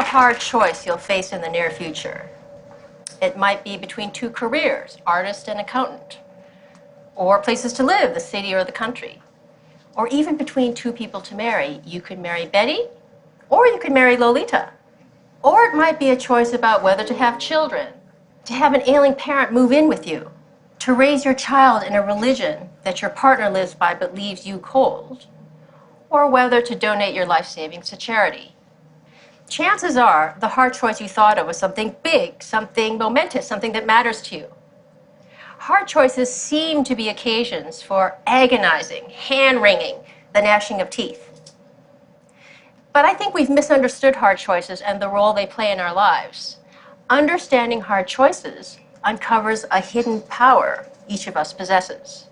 a hard choice you'll face in the near future. It might be between two careers, artist and accountant, or places to live, the city or the country, or even between two people to marry. You could marry Betty, or you could marry Lolita. Or it might be a choice about whether to have children, to have an ailing parent move in with you, to raise your child in a religion that your partner lives by but leaves you cold, or whether to donate your life savings to charity. Chances are the hard choice you thought of was something big, something momentous, something that matters to you. Hard choices seem to be occasions for agonizing, hand-wringing, the gnashing of teeth. But I think we've misunderstood hard choices and the role they play in our lives. Understanding hard choices uncovers a hidden power each of us possesses.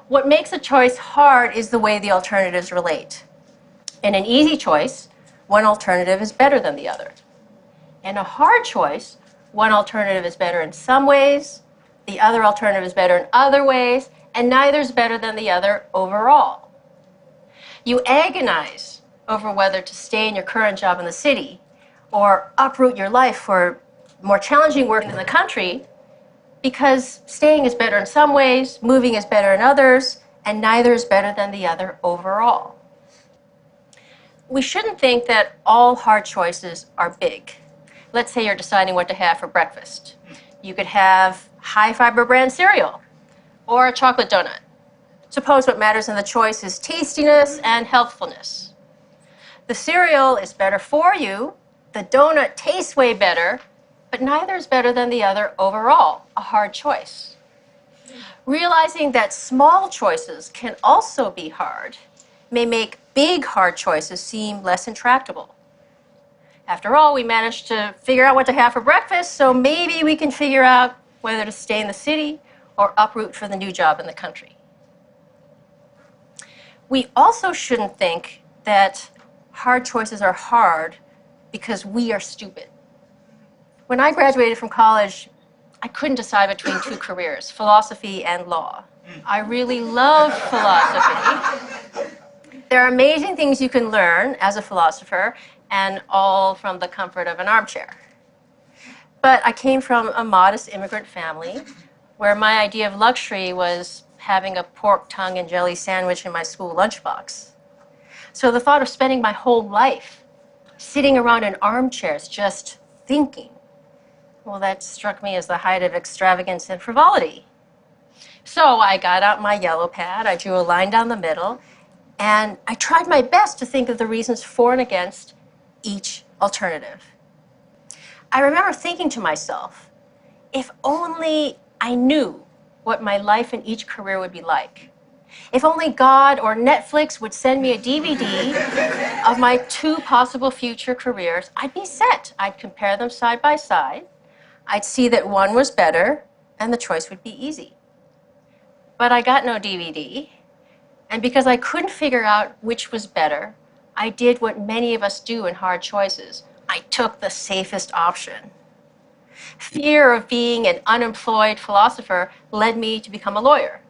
What makes a choice hard is the way the alternatives relate. In an easy choice, one alternative is better than the other. In a hard choice, one alternative is better in some ways, the other alternative is better in other ways, and neither is better than the other overall. You agonize over whether to stay in your current job in the city or uproot your life for more challenging work in the country because staying is better in some ways, moving is better in others, and neither is better than the other overall. We shouldn't think that all hard choices are big. Let's say you're deciding what to have for breakfast. You could have high-fiber brand cereal or a chocolate donut. Suppose what matters in the choice is tastiness and healthfulness. The cereal is better for you, the donut tastes way better, but neither is better than the other overall, a hard choice. Realizing that small choices can also be hard may make big hard choices seem less intractable. After all, we managed to figure out what to have for breakfast, so maybe we can figure out whether to stay in the city or uproot for the new job in the country. We also shouldn't think that hard choices are hard because we are stupid. When I graduated from college, I couldn't decide between two careers, philosophy and law. I really loved philosophy. There are amazing things you can learn as a philosopher, and all from the comfort of an armchair. But I came from a modest immigrant family where my idea of luxury was having a pork tongue and jelly sandwich in my school lunchbox. So the thought of spending my whole life sitting around in armchairs just thinking, well, that struck me as the height of extravagance and frivolity. So I got out my yellow pad, I drew a line down the middle, and I tried my best to think of the reasons for and against each alternative. I remember thinking to myself, if only I knew what my life in each career would be like. If only God or Netflix would send me a DVD of my two possible future careers, I'd be set. I'd compare them side by side. I'd see that one was better, and the choice would be easy. But I got no DVD, and because I couldn't figure out which was better, I did what many of us do in hard choices. I took the safest option. Fear of being an unemployed philosopher led me to become a lawyer.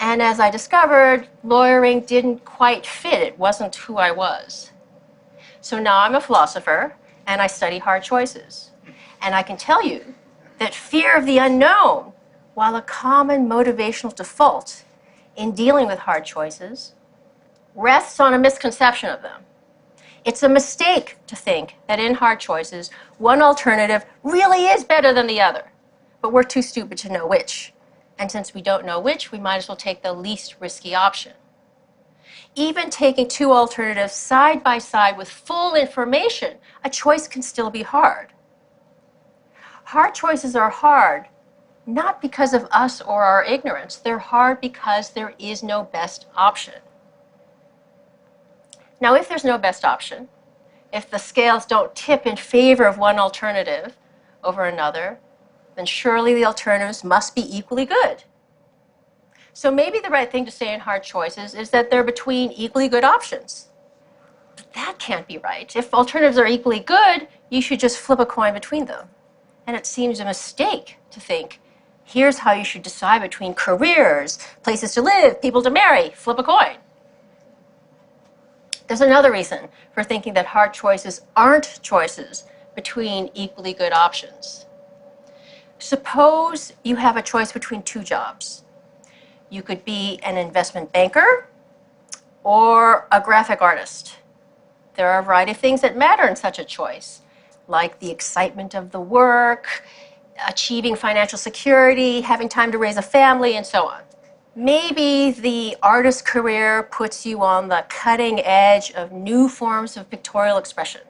And as I discovered, lawyering didn't quite fit. It wasn't who I was. So now I'm a philosopher, and I study hard choices. And I can tell you that fear of the unknown, while a common motivational default in dealing with hard choices, rests on a misconception of them. It's a mistake to think that in hard choices, one alternative really is better than the other, but we're too stupid to know which. And since we don't know which, we might as well take the least risky option. Even taking two alternatives side by side with full information, a choice can still be hard. Hard choices are hard, not because of us or our ignorance. They're hard because there is no best option. Now, if there's no best option, if the scales don't tip in favor of one alternative over another, then surely the alternatives must be equally good. So maybe the right thing to say in hard choices is that they're between equally good options. But that can't be right. If alternatives are equally good, you should just flip a coin between them. And it seems a mistake to think, here's how you should decide between careers, places to live, people to marry, flip a coin. There's another reason for thinking that hard choices aren't choices between equally good options. Suppose you have a choice between two jobs. You could be an investment banker or a graphic artist. There are a variety of things that matter in such a choice, like the excitement of the work, achieving financial security, having time to raise a family, and so on. Maybe the artist career puts you on the cutting edge of new forms of pictorial expression.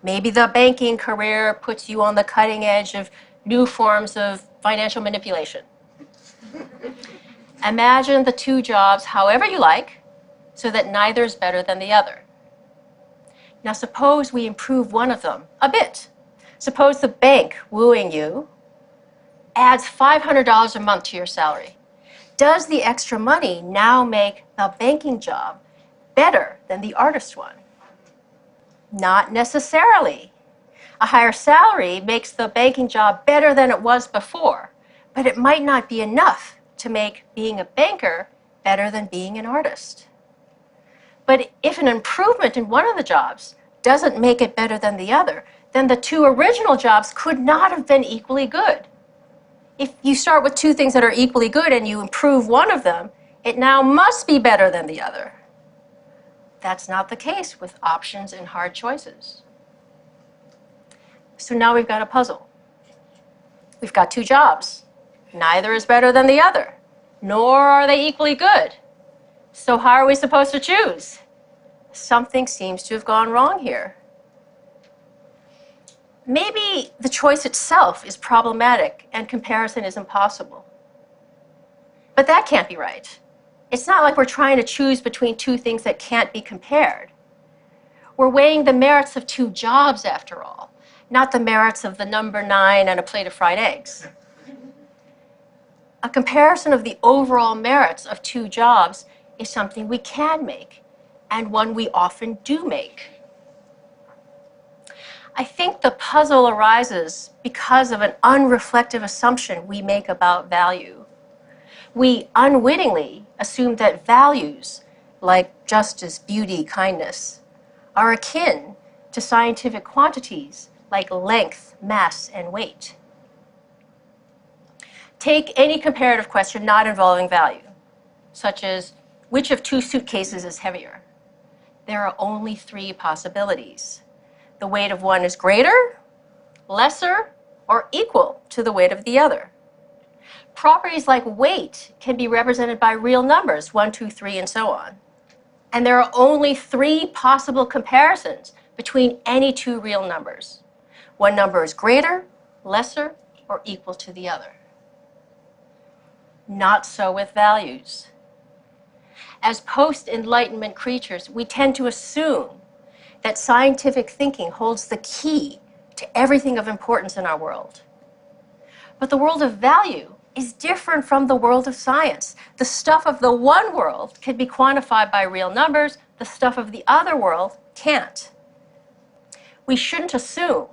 Maybe the banking career puts you on the cutting edge of new forms of financial manipulation. Imagine the two jobs however you like, so that neither is better than the other. Now suppose we improve one of them a bit. Suppose the bank wooing you adds $500 a month to your salary. Does the extra money now make the banking job better than the artist one? Not necessarily. A higher salary makes the banking job better than it was before, but it might not be enough to make being a banker better than being an artist. But if an improvement in one of the jobs doesn't make it better than the other, then the two original jobs could not have been equally good. If you start with two things that are equally good and you improve one of them, it now must be better than the other. That's not the case with options and hard choices. So now we've got a puzzle. We've got two jobs. Neither is better than the other, nor are they equally good. So how are we supposed to choose? Something seems to have gone wrong here. Maybe the choice itself is problematic and comparison is impossible. But that can't be right. It's not like we're trying to choose between two things that can't be compared. We're weighing the merits of two jobs, after all, not the merits of the number 9 and a plate of fried eggs. A comparison of the overall merits of two jobs is something we can make, and one we often do make. I think the puzzle arises because of an unreflective assumption we make about value. We unwittingly assume that values, like justice, beauty, kindness, are akin to scientific quantities like length, mass, and weight. Take any comparative question not involving value, such as which of two suitcases is heavier? There are only 3 possibilities. The weight of one is greater, lesser, or equal to the weight of the other. Properties like weight can be represented by real numbers, 1, 2, 3, and so on. And there are only 3 possible comparisons between any 2 real numbers. One number is greater, lesser, or equal to the other. Not so with values. As post-Enlightenment creatures, we tend to assume that scientific thinking holds the key to everything of importance in our world. But the world of value is different from the world of science. The stuff of the one world can be quantified by real numbers, the stuff of the other world can't. We shouldn't assume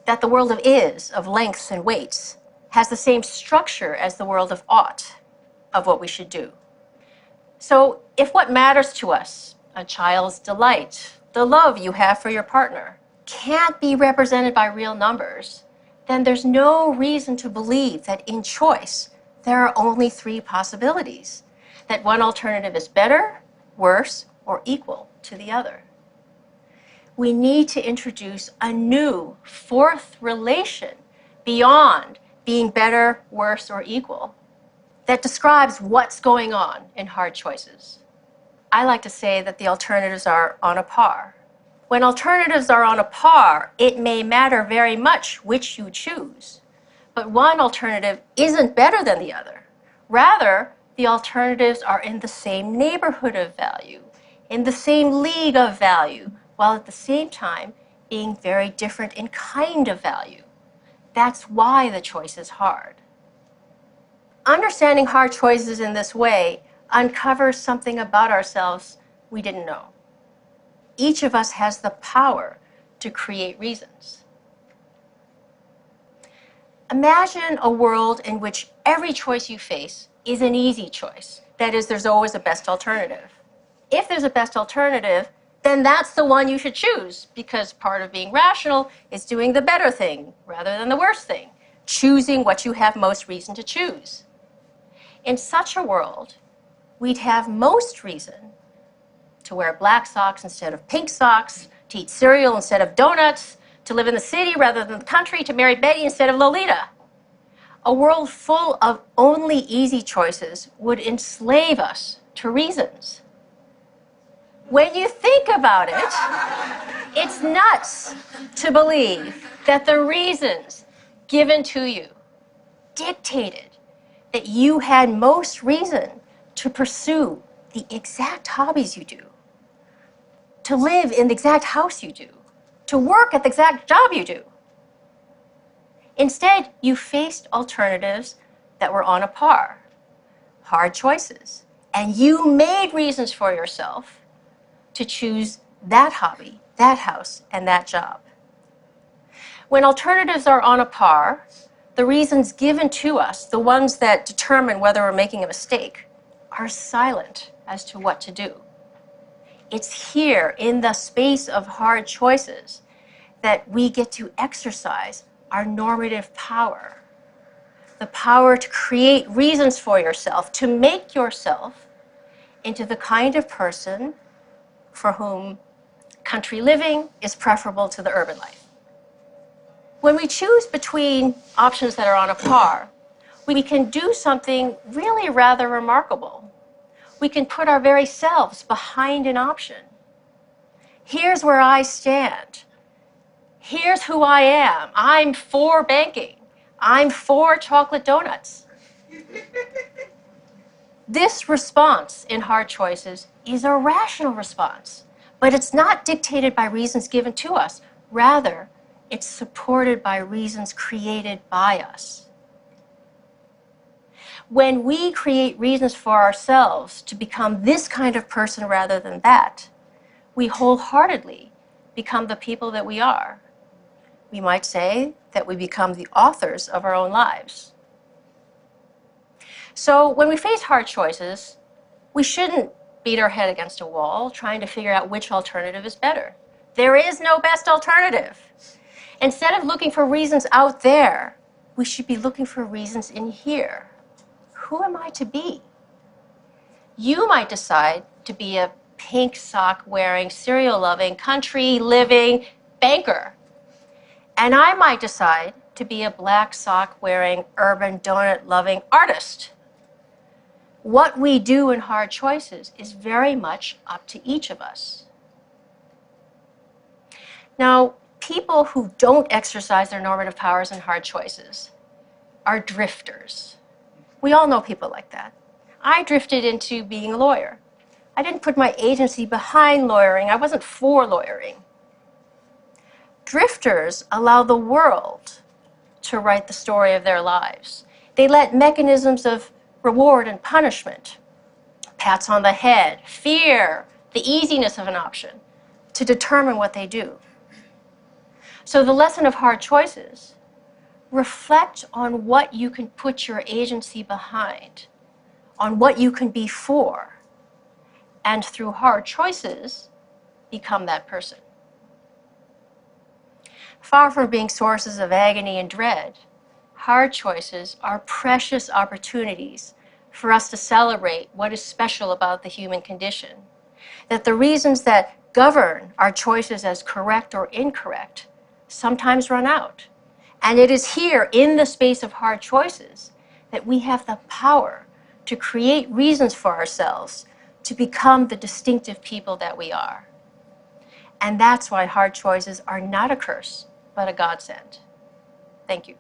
that the world of is, of lengths and weights, has the same structure as the world of ought, of what we should do. So if what matters to us, a child's delight, the love you have for your partner, can't be represented by real numbers, then there's no reason to believe that in choice there are only 3 possibilities, that one alternative is better, worse, or equal to the other. We need to introduce a new 4th relation beyond being better, worse, or equal that describes what's going on in hard choices. I like to say that the alternatives are on a par. When alternatives are on a par, it may matter very much which you choose, but one alternative isn't better than the other. Rather, the alternatives are in the same neighborhood of value, in the same league of value, while at the same time being very different in kind of value. That's why the choice is hard. Understanding hard choices in this way uncovers something about ourselves we didn't know. Each of us has the power to create reasons. Imagine a world in which every choice you face is an easy choice. That is, there's always a best alternative. If there's a best alternative, then that's the one you should choose, because part of being rational is doing the better thing rather than the worse thing, choosing what you have most reason to choose. In such a world, we'd have most reason to wear black socks instead of pink socks, to eat cereal instead of donuts, to live in the city rather than the country, to marry Betty instead of Lolita. A world full of only easy choices would enslave us to reasons. When you think about it, it's nuts to believe that the reasons given to you dictated that you had most reason to pursue the exact hobbies you do, to live in the exact house you do, to work at the exact job you do. Instead, you faced alternatives that were on a par, hard choices, and you made reasons for yourself to choose that hobby, that house, and that job. When alternatives are on a par, the reasons given to us, the ones that determine whether we're making a mistake, are silent as to what to do. It's here in the space of hard choices that we get to exercise our normative power, the power to create reasons for yourself, to make yourself into the kind of person for whom country living is preferable to the urban life. When we choose between options that are on a par, we can do something really rather remarkable. We can put our very selves behind an option. Here's where I stand. Here's who I am. I'm for banking. I'm for chocolate donuts. This response in hard choices is a rational response, but it's not dictated by reasons given to us. Rather, it's supported by reasons created by us. When we create reasons for ourselves to become this kind of person rather than that, we wholeheartedly become the people that we are. We might say that we become the authors of our own lives. So when we face hard choices, we shouldn't beat our head against a wall trying to figure out which alternative is better. There is no best alternative. Instead of looking for reasons out there, we should be looking for reasons in here. Who am I to be? You might decide to be a pink sock wearing, cereal loving, country living banker. And I might decide to be a black sock wearing, urban donut loving artist. What we do in hard choices is very much up to each of us. Now, people who don't exercise their normative powers in hard choices are drifters. We all know people like that. I drifted into being a lawyer. I didn't put my agency behind lawyering. I wasn't for lawyering. Drifters allow the world to write the story of their lives. They let mechanisms of reward and punishment, pats on the head, fear, the easiness of an option, to determine what they do. So the lesson of hard choices: reflect on what you can put your agency behind, on what you can be for, and through hard choices, become that person. Far from being sources of agony and dread, hard choices are precious opportunities for us to celebrate what is special about the human condition, that the reasons that govern our choices as correct or incorrect sometimes run out. And it is here in the space of hard choices that we have the power to create reasons for ourselves to become the distinctive people that we are. And that's why hard choices are not a curse, but a godsend. Thank you.